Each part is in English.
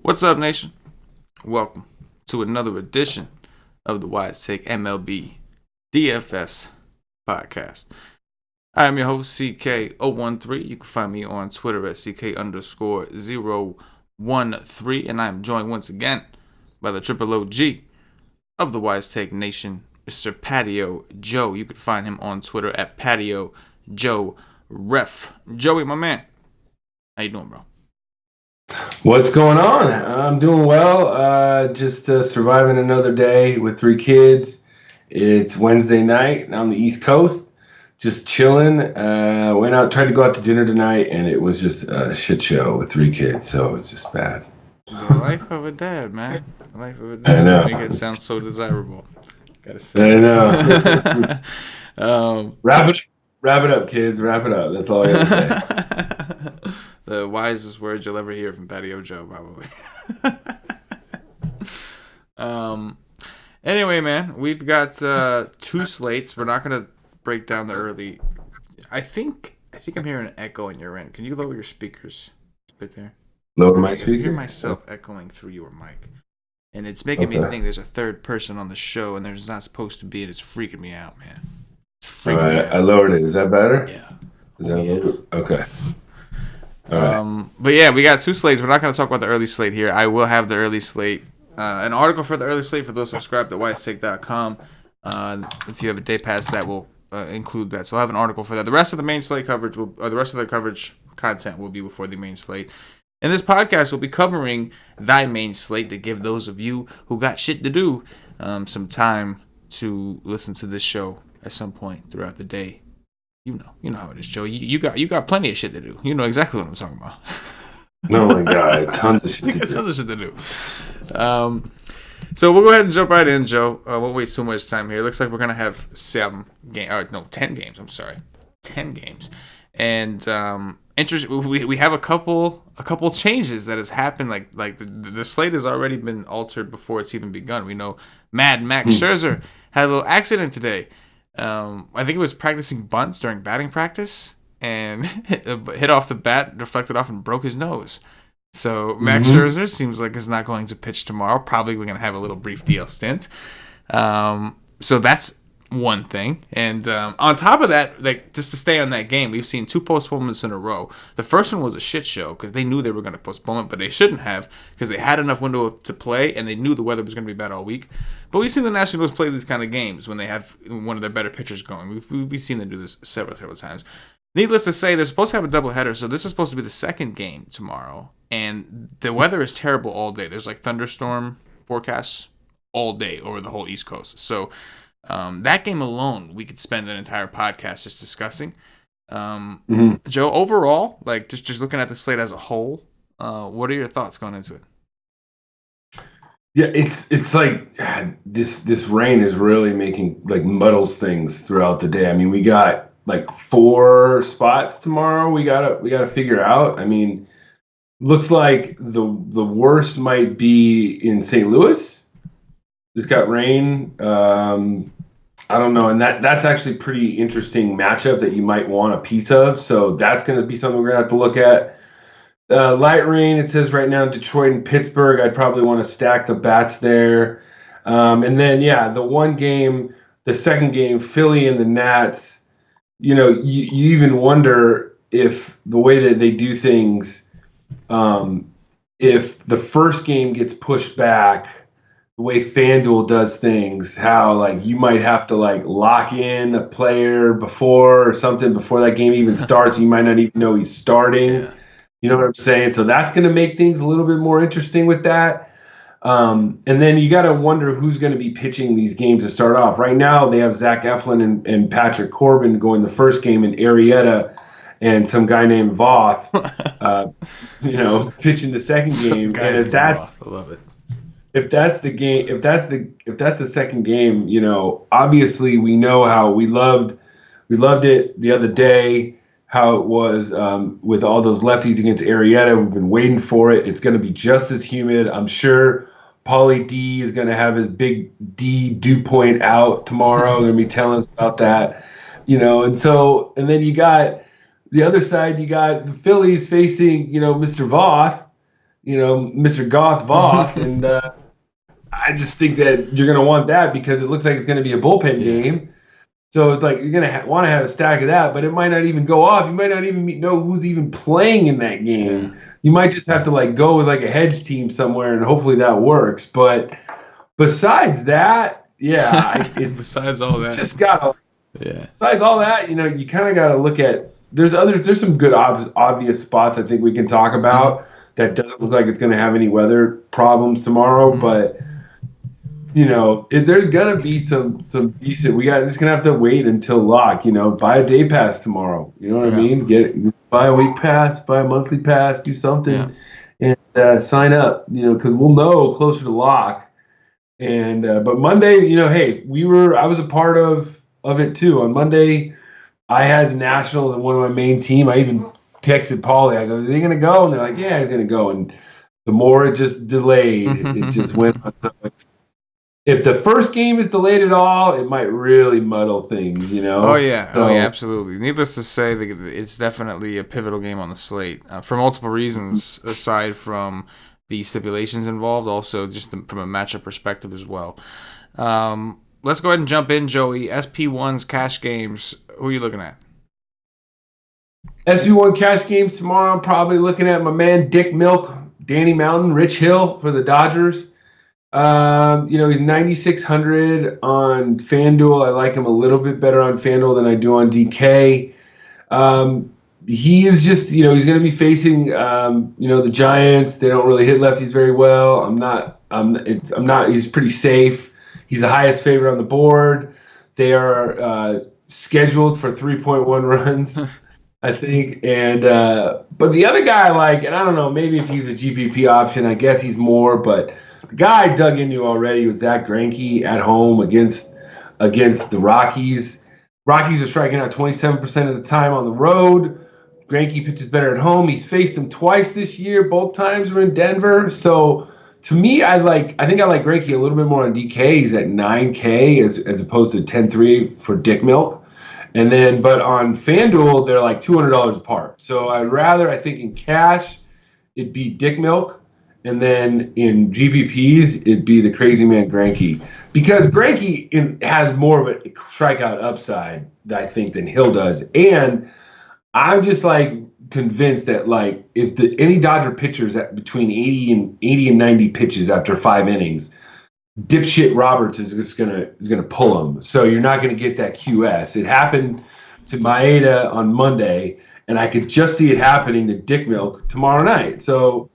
What's up, nation? Welcome to another edition of the Wise Take MLB DFS podcast. I am your host, CK013. You can find me on Twitter at CK_013, and I am joined once again by the triple OG of the Wise Take Nation, Mr. Patio Joe. You can find him on Twitter at Patio Joe Ref. Joey, my man, how you doing, bro? What's going on? I'm doing well. Just surviving another day with 3 kids. It's Wednesday night on the East Coast. Just chilling. Tried to go out to dinner tonight, and it was just a shit show with 3 kids. So it's just bad. The life of a dad, man. The life of a dad. I know. Make it sound so desirable. Gotta say. I know. Wrap it up, kids. Wrap it up. That's all I have to say. The wisest words you'll ever hear from Patio Joe, probably. Anyway, man, we've got 2 slates. We're not gonna break down the early. I think I'm hearing an echo in your end. Can you lower your speakers right there? Lower my I speaker. hear myself echoing through your mic, and it's making me think there's a third person on the show, and there's not supposed to be, and it's freaking me out, man. It's freaking me out. I lowered it. Is that better? Yeah. Is that lowered? Okay. But yeah, we got 2 slates. We're not going to talk about the early slate here. I will have the early slate, an article for the early slate for those subscribed at wisetake.com. If you have a day pass, that will include that. So I'll have an article for that. The rest of the main slate coverage the rest of the coverage content will be before the main slate. And this podcast will be covering thy main slate to give those of you who got shit to do some time to listen to this show at some point throughout the day. You know how it is, Joe. You got plenty of shit to do. You know exactly what I'm talking about. Oh my god, tons of shit to do. Tons of shit to do. So we'll go ahead and jump right in, Joe. Won't waste too much time here. Looks like we're gonna have 10 games. I'm sorry, 10 games. And we have a couple changes that has happened. Like the slate has already been altered before it's even begun. We know Mad Max Scherzer had a little accident today. I think he was practicing bunts during batting practice and hit off the bat, deflected off, and broke his nose. So Max Scherzer seems like he's not going to pitch tomorrow. Probably we're going to have a little brief DL stint. So that's one thing. And on top of that, like just to stay on that game, we've seen 2 postponements in a row. The first one was a shit show because they knew they were going to postpone it, but they shouldn't have because they had enough window to play and they knew the weather was going to be bad all week. But we've seen the Nationals play these kind of games when they have one of their better pitchers going. We've seen them do this several times. Needless to say, they're supposed to have a doubleheader, so this is supposed to be the second game tomorrow. And the weather is terrible all day. There's like thunderstorm forecasts all day over the whole East Coast. So that game alone, we could spend an entire podcast just discussing. Joe, overall, like just looking at the slate as a whole, what are your thoughts going into it? Yeah, it's like this rain is really making like muddles things throughout the day. I mean, we got like 4 spots tomorrow. We gotta figure out. I mean, looks like the worst might be in St. Louis. It's got rain. I don't know, and that's actually pretty interesting matchup that you might want a piece of. So that's going to be something we're gonna have to look at. Light rain, it says right now, Detroit and Pittsburgh. I'd probably want to stack the bats there. And then, the second game, Philly and the Nats, you even wonder if the way that they do things, if the first game gets pushed back, the way FanDuel does things, how like you might have to like lock in a player before that game even starts. You might not even know he's starting. Yeah. You know what I'm saying? So that's going to make things a little bit more interesting with that. And then you got to wonder who's going to be pitching these games to start off. Right now, they have Zach Eflin and Patrick Corbin going the first game, and Arrieta and some guy named Voth, pitching the second game. And if that's, I love it. If that's the game, if that's the second game, obviously we know how we loved it the other day. How it was with all those lefties against Arrieta. We've been waiting for it. It's going to be just as humid. I'm sure Paulie D is going to have his big D dew point out tomorrow. They're going to be telling us about that, and then you got the other side. You got the Phillies facing, Mr. Voth, Mr. Goth Voth, and I just think that you're going to want that because it looks like it's going to be a bullpen game. So it's like you're going to want to have a stack of that, but it might not even go off. You might not even know who's even playing in that game. Yeah. You might just have to go with a hedge team somewhere, and hopefully that works. But besides that, besides all that, just gotta. Yeah. Besides all that, you kind of got to look at. There's some good obvious spots I think we can talk about that doesn't look like it's going to have any weather problems tomorrow, but. There's gonna be some decent. We just gonna have to wait until lock. Buy a day pass tomorrow. You know what I mean? Buy a week pass, buy a monthly pass, do something, and sign up. Because we'll know closer to lock. And but Monday, hey, I was a part of it too. On Monday, I had the Nationals and one of my main team. I even texted Paulie. I go, "Are they gonna go?" And they're like, "Yeah, he's gonna go." And the more it just delayed, it just went on. If the first game is delayed at all, it might really muddle things, Oh, yeah. Absolutely. Needless to say, it's definitely a pivotal game on the slate for multiple reasons, aside from the stipulations involved, also just from a matchup perspective as well. Let's go ahead and jump in, Joey. SP1's cash games. Who are you looking at? SP1 cash games tomorrow. I'm probably looking at my man Dick Milk, Danny Mountain, Rich Hill for the Dodgers. He's 9,600 on FanDuel. I like him a little bit better on FanDuel than I do on DK. He is just, he's going to be facing, the Giants. They don't really hit lefties very well. He's pretty safe. He's the highest favorite on the board. They are scheduled for 3.1 runs, I think. And but the other guy I like, and I don't know, maybe if he's a GPP option, I guess he's more, but the guy I dug into already was Zach Greinke at home against the Rockies. Rockies are striking out 27% of the time on the road. Greinke pitches better at home. He's faced them twice this year. Both times were in Denver. So to me, I think I like Greinke a little bit more on DK. He's at 9K as opposed to 10.3 for Dick Milk. And then, but on FanDuel, they're like $200 apart. So I think in cash, it'd be Dick Milk. And then in GPPs, it'd be the crazy man Greinke. Because Greinke has more of a strikeout upside, I think, than Hill does. And I'm just convinced that if any Dodger pitchers at between 80 and 90 pitches after 5 innings, dipshit Roberts is just gonna pull him. So you're not gonna get that QS. It happened to Maeda on Monday, and I could just see it happening to Dick Milk tomorrow night. So.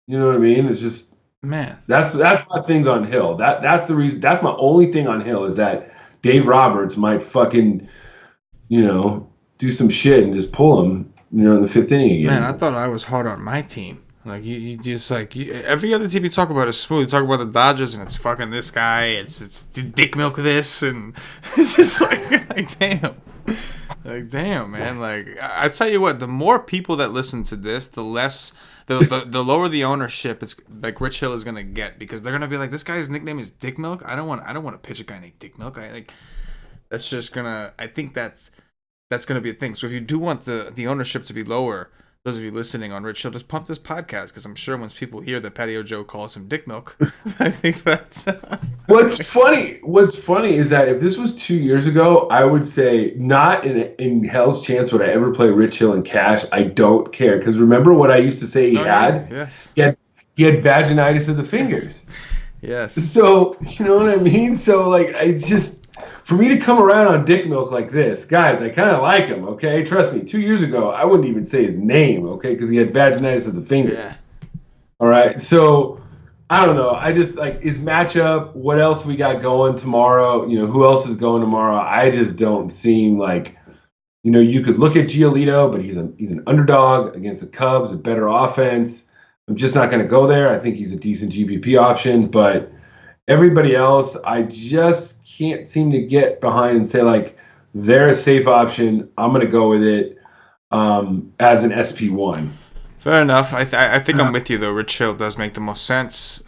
You know what I mean? It's just, man. That's my things on Hill. That's the reason. That's my only thing on Hill is that Dave Roberts might fucking, do some shit and just pull him, in the 5th inning again. Man, I thought I was hard on my team. You just every other team you talk about is smooth. You talk about the Dodgers and it's fucking this guy. It's Dick Milk this and it's just damn. Damn, man. I tell you what, the more people that listen to this, the less. The lower the ownership it's Rich Hill is gonna get because they're gonna be like, this guy's nickname is Dick Milk. I don't want to pitch a guy named Dick Milk. That's just gonna. I think that's gonna be a thing. So if you do want the ownership to be lower, those of you listening on Rich Hill, just pump this podcast because I'm sure once people hear that Patio Joe calls him Dick Milk, I think that's. What's funny is that if this was 2 years ago, I would say not in hell's chance would I ever play Rich Hill in cash. I don't care because remember what I used to say he had? Yeah. Yes. He had vaginitis of the fingers. Yes. So you know what I mean? So I just. For me to come around on Dick Milk like this, guys, I kind of like him, okay? Trust me, 2 years ago, I wouldn't even say his name, okay? Because he had vaginitis of the finger. Yeah. All right, so I don't know. I just, his matchup, what else we got going tomorrow? Who else is going tomorrow? I just don't seem like, you could look at Giolito, but he's an underdog against the Cubs, a better offense. I'm just not going to go there. I think he's a decent GPP option, but everybody else, I just can't seem to get behind and say they're a safe option. I'm going to go with it as an SP1. Fair enough. I think I'm with you though. Rich Hill does make the most sense.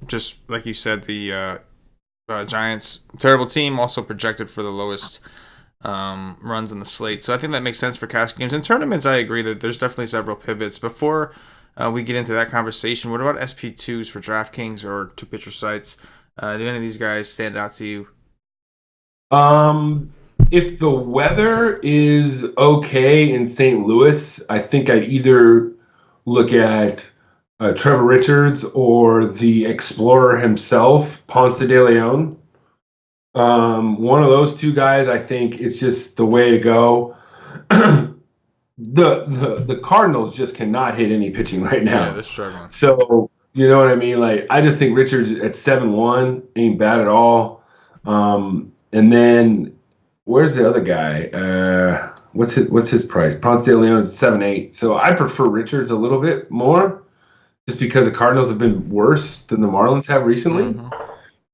Just like you said, the Giants, terrible team, also projected for the lowest runs in the slate. So I think that makes sense for cash games. In tournaments, I agree that there's definitely several pivots. Before we get into that conversation, what about SP2s for DraftKings or two pitcher sites? Do any of these guys stand out to you? If the weather is okay in St. Louis, I think I'd either look at Trevor Richards or the Explorer himself, Ponce de Leon. One of those two guys, I think, is just the way to go. The Cardinals just cannot hit any pitching right now. Yeah, they're struggling. So, you know what I mean? Like, I just think Richards at 7-1 ain't bad at all. And then where's the other guy? What's his price? Ponce de Leon is 7-8. So I prefer Richards a little bit more, just because the Cardinals have been worse than the Marlins have recently. Mm-hmm.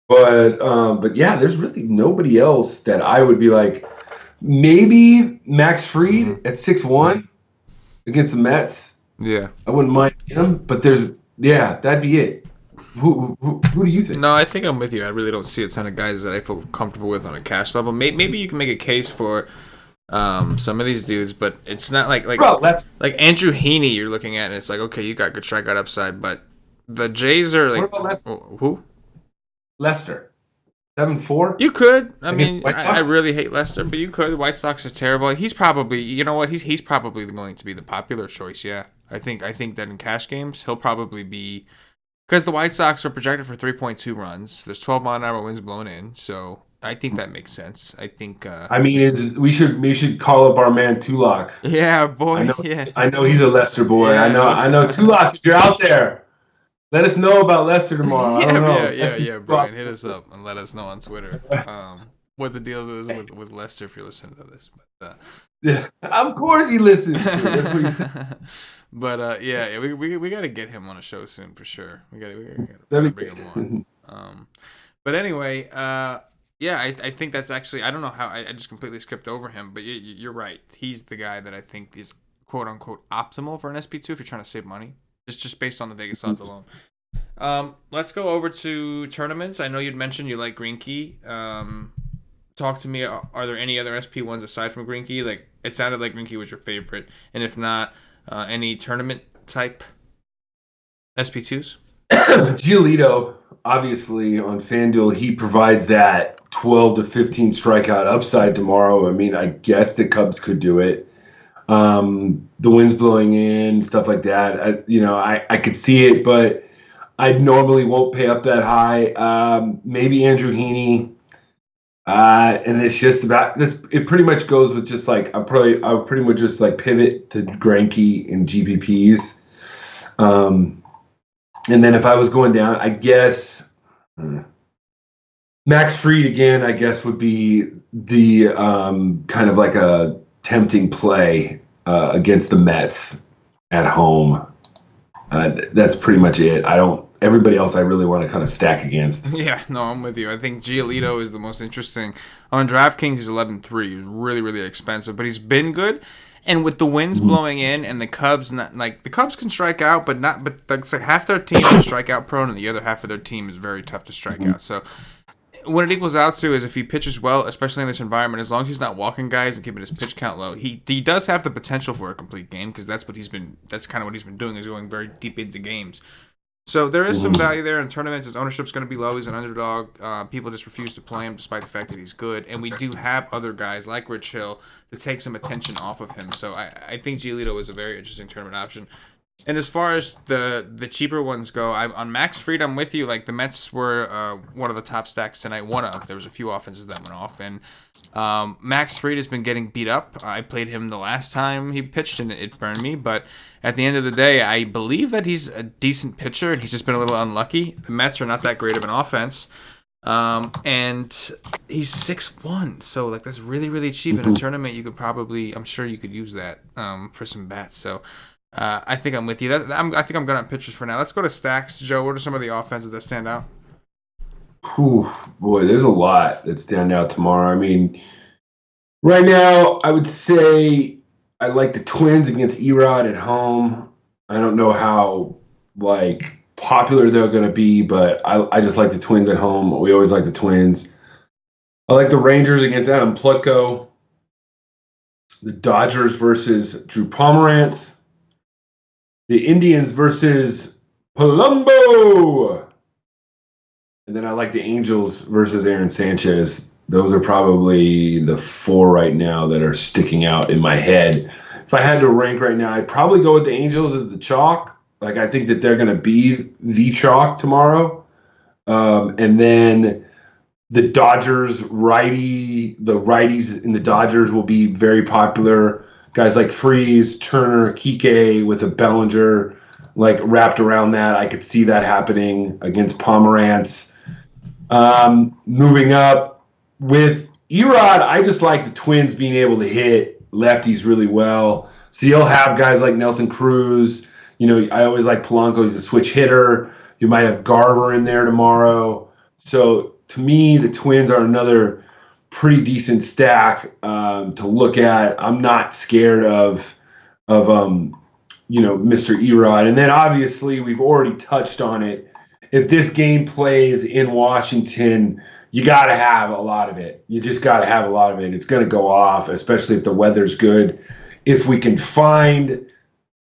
But yeah, there's really nobody else that I would be like. Maybe Max Fried at 6-1 against the Mets. Yeah, I wouldn't mind him, but that'd be it. Who do you think? No, I think I'm with you. I really don't see a ton of guys that I feel comfortable with on a cash level. Maybe you can make a case for some of these dudes, but it's not like Andrew Heaney you're looking at, and it's like, okay, you got good strikeout upside, but the Jays are like, what about Lester? Who? Lester. 7-4? You could. I mean, I really hate Lester, but you could. The White Sox are terrible. He's probably, you know what? He's probably going to be the popular choice. Yeah, I think that in cash games he'll probably be, because the White Sox are projected for 3.2 runs. There's 12-mile-an-hour winds blowing in, so I think that makes sense. I think. We should call up our man Tulak. Yeah, boy. I know he's a Lester boy. Yeah, I know Tulak. If you're out there, let us know about Lester tomorrow. I don't know. Yeah, Brian, hit us up and let us know on Twitter what the deal is with Lester if you're listening to this. But yeah, of course he listens. But we got to get him on a show soon for sure. We got to bring him on. But anyway, I think that's actually, I don't know how I just completely skipped over him, but you're right. He's the guy that I think is quote unquote optimal for an SP2 if you're trying to save money. It's just based on the Vegas odds alone. Let's go over to tournaments. I know you'd mentioned you like Greinke. Talk to me. Are there any other SP1s aside from Greinke? Like, it sounded like Greinke was your favorite, and if not, any tournament type SP2s? Giolito, obviously on FanDuel, he provides that 12 to 15 strikeout upside tomorrow. I mean, I guess the Cubs could do it. The wind's blowing in, stuff like that. I could see it, but I normally won't pay up that high. Maybe Andrew Heaney. And it's just about this. It pretty much goes with just like I'll pretty much just like pivot to Greinke and GPPs. And then if I was going down, I guess Max Fried again, I guess would be the kind of like a tempting play against the Mets at home. That's pretty much it. Everybody else I really want to kind of stack against. Yeah, no, I'm with you. I think Giolito is the most interesting. On DraftKings, he's 11-3. He's really, really expensive, but he's been good. And with the winds blowing in and the Cubs, the Cubs can strike out, but that's like half their team is strikeout prone and the other half of their team is very tough to strike out. So what it equals out to is if he pitches well, especially in this environment, as long as he's not walking guys and keeping his pitch count low, he does have the potential for a complete game, because that's kind of what he's been doing, is going very deep into games. So there is some value there in tournaments. His ownership's going to be low. He's an underdog. People just refuse to play him despite the fact that he's good. And we do have other guys like Rich Hill to take some attention off of him. So I think Giolito is a very interesting tournament option. And as far as the cheaper ones go, on Max Fried, I'm with you. Like, the Mets were one of the top stacks tonight. There was a few offenses that went off. And Max Fried has been getting beat up. I played him the last time he pitched, and it burned me. But at the end of the day, I believe that he's a decent pitcher, and he's just been a little unlucky. The Mets are not that great of an offense. And he's 6-1. So, like, that's really, really cheap. In a tournament, you could probably, I'm sure you could use that for some bats. So, I think I'm with you. I think I'm good on pitchers for now. Let's go to stacks. Joe, what are some of the offenses that stand out? Boy, there's a lot that stand out tomorrow. I mean, right now, I would say I like the Twins against Erod at home. I don't know how popular they're going to be, but I just like the Twins at home. We always like the Twins. I like the Rangers against Adam Plutko. The Dodgers versus Drew Pomerantz. The Indians versus Palumbo. And then I like the Angels versus Aaron Sanchez. Those are probably the 4 right now that are sticking out in my head. If I had to rank right now, I'd probably go with the Angels as the chalk. Like, I think that they're going to be the chalk tomorrow. And then the Dodgers the righties in the Dodgers will be very popular. Guys like Freese, Turner, Kike with a Bellinger like wrapped around that. I could see that happening against Pomerantz. Moving up with Erod, I just like the Twins being able to hit lefties really well. So you'll have guys like Nelson Cruz. You know, I always like Polanco. He's a switch hitter. You might have Garver in there tomorrow. So to me, the Twins are another pretty decent stack to look at. I'm not scared of Mr. Erod. And then obviously we've already touched on it. If this game plays in Washington, you got to have a lot of it. You just got to have a lot of it. It's going to go off, especially if the weather's good. If we can find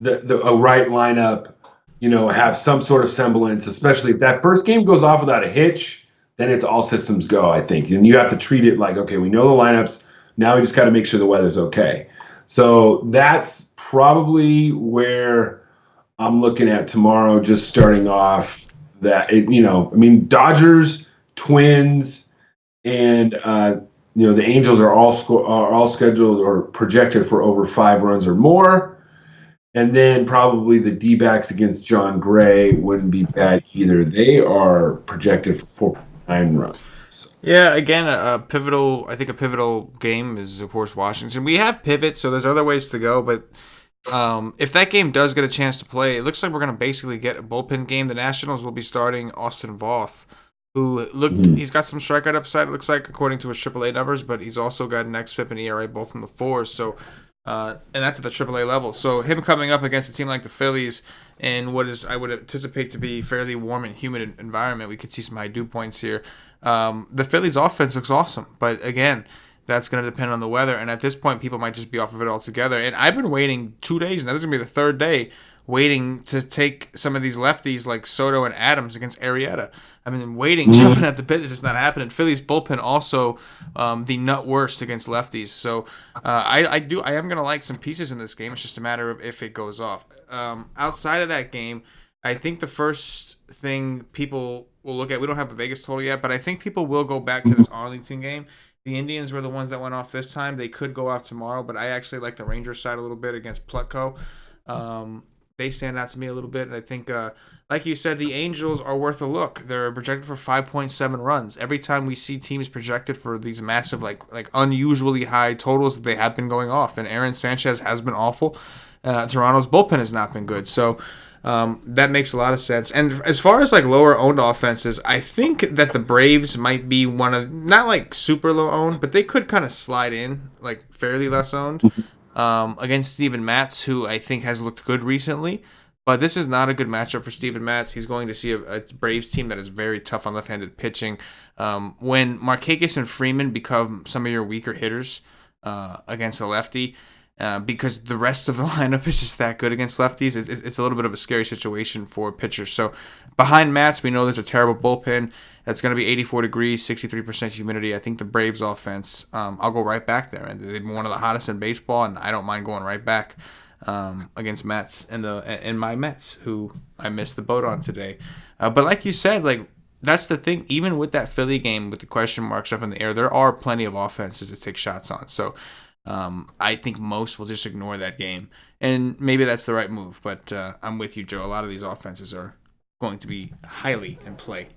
a right lineup, have some sort of semblance, especially if that first game goes off without a hitch, then it's all systems go, I think. And you have to treat it like, okay, we know the lineups. Now we just got to make sure the weather's okay. So that's probably where I'm looking at tomorrow, just starting off that, Dodgers, Twins, and, the Angels are all scheduled or projected for over 5 runs or more. And then probably the D-backs against John Gray wouldn't be bad either. They are projected for 4.9 runs. Yeah, again, a pivotal game is, of course, Washington. We have pivots, so there's other ways to go, but if that game does get a chance to play, it looks like we're going to basically get a bullpen game. The Nationals will be starting Austin Voth, who he's got some strikeout upside, it looks like, according to his AAA numbers, but he's also got an xFIP and ERA both in the 4s, so and that's at the AAA level. So him coming up against a team like the Phillies in what is, I would anticipate to be fairly warm and humid environment, we could see some high dew points here. The Phillies offense looks awesome, but again, that's going to depend on the weather, and at this point, people might just be off of it altogether. And I've been waiting 2 days, now this is going to be the 3rd day, waiting to take some of these lefties like Soto and Adams against Arrieta. I've been waiting, jumping at the bit. It's just not happening. Phillies bullpen also the nut worst against lefties. So I am going to like some pieces in this game. It's just a matter of if it goes off. Outside of that game, I think the first thing people will look at, we don't have a Vegas total yet, but I think people will go back to this Arlington game. The Indians were the ones that went off this time. They could go off tomorrow, but I actually like the Rangers side a little bit against Plutko. They stand out to me a little bit. And I think, like you said, the Angels are worth a look. They're projected for 5.7 runs. Every time we see teams projected for these massive, like unusually high totals, they have been going off. And Aaron Sanchez has been awful. Toronto's bullpen has not been good. So that makes a lot of sense. And as far as like lower owned offenses, I think that the Braves might be one of, not like super low owned, but they could kind of slide in like fairly less owned against Steven Matz, who I think has looked good recently. But this is not a good matchup for Steven Matz. He's going to see a Braves team that is very tough on left-handed pitching. When Markakis and Freeman become some of your weaker hitters against a lefty, because the rest of the lineup is just that good against lefties, it's a little bit of a scary situation for pitchers. So behind Matz, we know there's a terrible bullpen. That's going to be 84 degrees, 63% humidity. I think the Braves offense, I'll go right back there. And they've been one of the hottest in baseball, and I don't mind going right back against Mets and my Mets, who I missed the boat on today. But like you said, like that's the thing. Even with that Philly game with the question marks up in the air, there are plenty of offenses to take shots on. So I think most will just ignore that game, and maybe that's the right move. But I'm with you, Joe. A lot of these offenses are going to be heavily in play.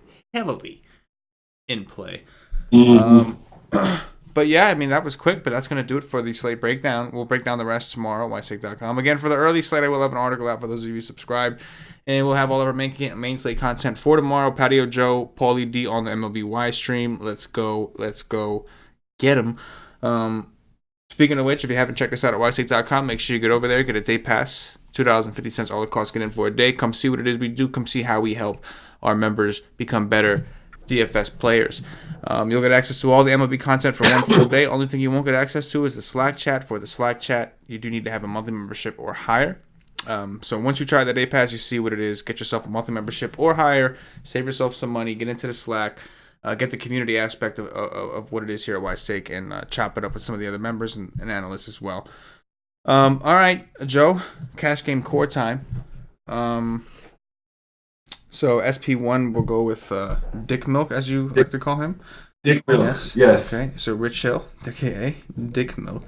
But yeah, I mean, that was quick, but that's going to do it for the slate breakdown. We'll break down the rest tomorrow, ysake.com. Again, for the early slate, I will have an article out for those of you who subscribe, and we'll have all of our main slate content for tomorrow. Patio Joe, Paulie D on the MLB stream. Let's go get him. Speaking of which, if you haven't checked us out at ysake.com, make sure you get over there, get a day pass $2.50, all the costs get in for a day. Come see what it is we do. Come see how we help our members become better DFS players. You'll get access to all the MLB content for one full day. Only thing you won't get access to is the Slack chat. For the Slack chat, you do need to have a monthly membership or higher. So once you try the day pass, you see what it is. Get yourself a monthly membership or higher. Save yourself some money. Get into the Slack. Get the community aspect of what it is here at Wise Take, and chop it up with some of the other members and analysts as well. All right, Joe, cash game core time. So SP1 will go with Dick Milk, as you like to call him. Dick Milk. Yes. Okay. So Rich Hill, aka Dick Milk.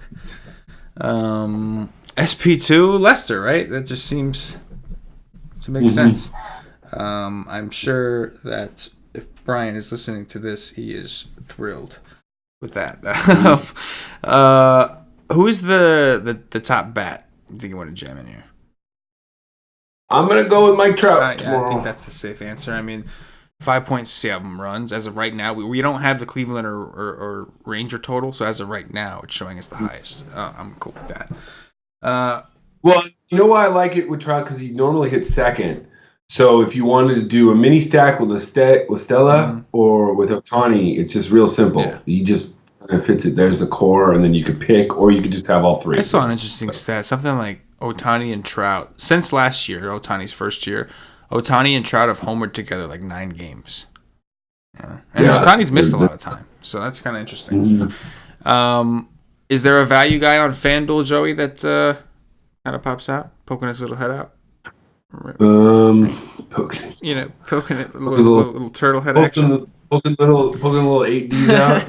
SP2 Lester, right? That just seems to make sense. I'm sure that if Brian is listening to this, he is thrilled with that. Who is the top bat you think you want to jam in here? I'm going to go with Mike Trout tomorrow. I think that's the safe answer. I mean, 5.7 runs. As of right now, we don't have the Cleveland or Ranger total, so as of right now, it's showing us the highest. I'm cool with that. Well, you know why I like it with Trout? Because he normally hits second. So if you wanted to do a mini stack with Stella or with Ohtani, it's just real simple. Yeah. You just fits it. There's the core, and then you could pick, or you could just have all three. I saw an interesting stat. Something like Ohtani and Trout. Since last year, Ohtani's first year, Ohtani and Trout have homered together like 9 games. Yeah. And Ohtani's missed a lot of time. So that's kind of interesting. Is there a value guy on FanDuel, Joey, that kind of pops out, poking his little head out? Poking. You know, poking it, little turtle head action. Poking little 8Ds out.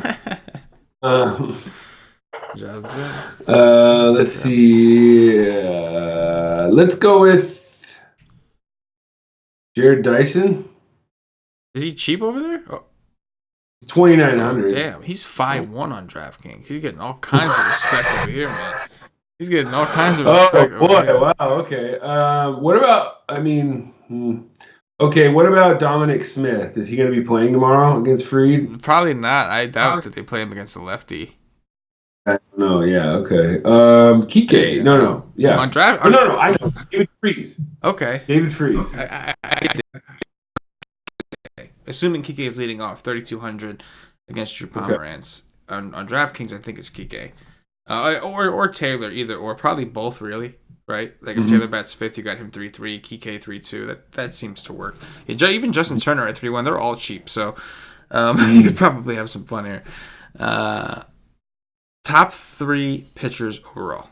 Let's see. Let's go with Jared Dyson. Is he cheap over there? Oh. 2,900. Damn, he's 5-1 on DraftKings. He's getting all kinds of respect over here, man. He's getting all kinds of respect. Oh boy! Wow. Okay. What about? Okay. What about Dominic Smith? Is he going to be playing tomorrow against Fried? Probably not. I doubt that they play him against the lefty. I don't know. Yeah. Okay. Kike. No. Yeah. On draft. No. I know. David Freese. Okay. David Freese. Assuming Kike is leading off 3,200 against Drew Pomeranz. On DraftKings, I think it's Kike. Or Taylor, either or, probably both, really, right? Like if Taylor bats 5th, you got him 3-3, Kike 3-2. That seems to work. Even Justin Turner at 3-1, they're all cheap, so you could probably have some fun here. Top 3 pitchers overall.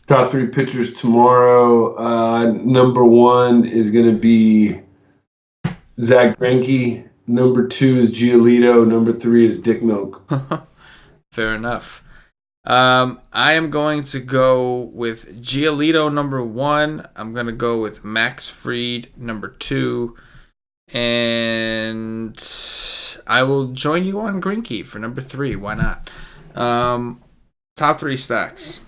Top 3 pitchers tomorrow. Number 1 is going to be Zach Greinke. Number 2 is Giolito. Number 3 is Dick Milk. Fair enough. I am going to go with Giolito number 1. I'm going to go with Max Fried number 2. And I will join you on Greinke for number 3. Why not? Top 3 stacks.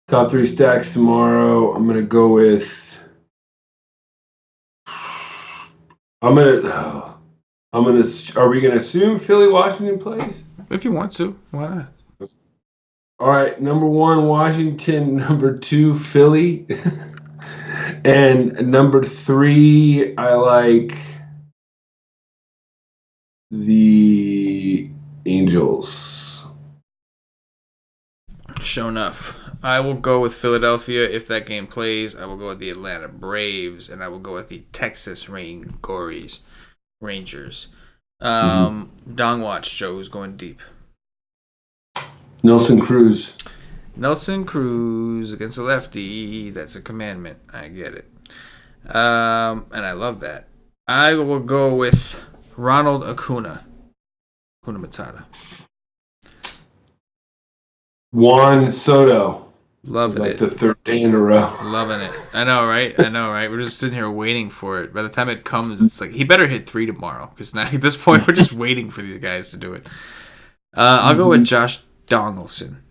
Top 3 stacks tomorrow. I'm going to go with... Are we going to assume Philly Washington plays? If you want to, why not? All right, number 1, Washington. Number 2, Philly. And number 3, I like the Angels. Sure enough. I will go with Philadelphia if that game plays. I will go with the Atlanta Braves, and I will go with the Texas Rangers. Dong Watch, Joe, who's going deep. Nelson Cruz against a lefty. That's a commandment. I get it. And I love that. I will go with Ronald Acuna Matata. Juan Soto. Loving like it. The 3rd day in a row. Loving it. I know, right? We're just sitting here waiting for it. By the time it comes, it's like, he better hit 3 tomorrow. Because now at this point, we're just waiting for these guys to do it. I'll go with Josh Donaldson.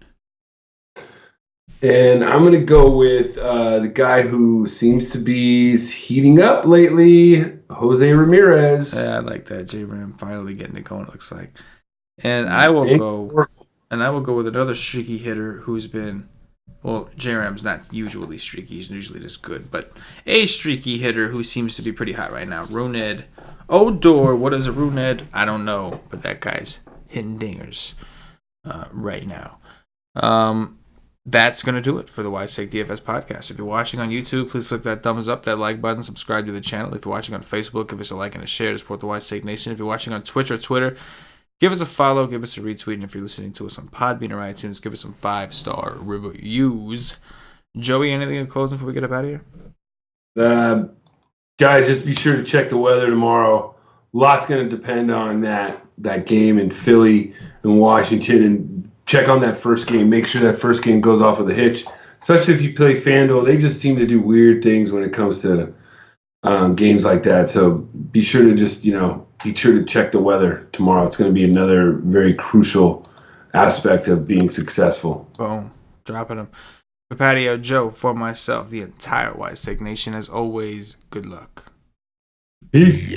And I'm going to go with the guy who seems to be heating up lately, Jose Ramirez. Yeah, I like that. J-Ram finally getting it going, it looks like. And I will go with another streaky hitter who's been Well, JRM's not usually streaky. He's usually just good. But a streaky hitter who seems to be pretty hot right now. Runed Odor. What is a Runed? I don't know. But that guy's hitting dingers right now. That's going to do it for the Wise Take DFS podcast. If you're watching on YouTube, please click that thumbs up, that like button, subscribe to the channel. If you're watching on Facebook, give us a like and a share to support the Wise Take Nation. If you're watching on Twitch or Twitter, give us a follow, give us a retweet. And if you're listening to us on Podbean or iTunes, give us some 5-star reviews. Joey, anything in closing before we get up out of here? Guys, just be sure to check the weather tomorrow. Lots going to depend on that game in Philly and Washington, and check on that first game. Make sure that first game goes off with a hitch, especially if you play FanDuel. They just seem to do weird things when it comes to games like that. So be sure to just, be sure to check the weather tomorrow. It's going to be another very crucial aspect of being successful. Boom. Dropping them. For Patio Joe, for myself, the entire Wise Take Nation, as always, good luck. Peace.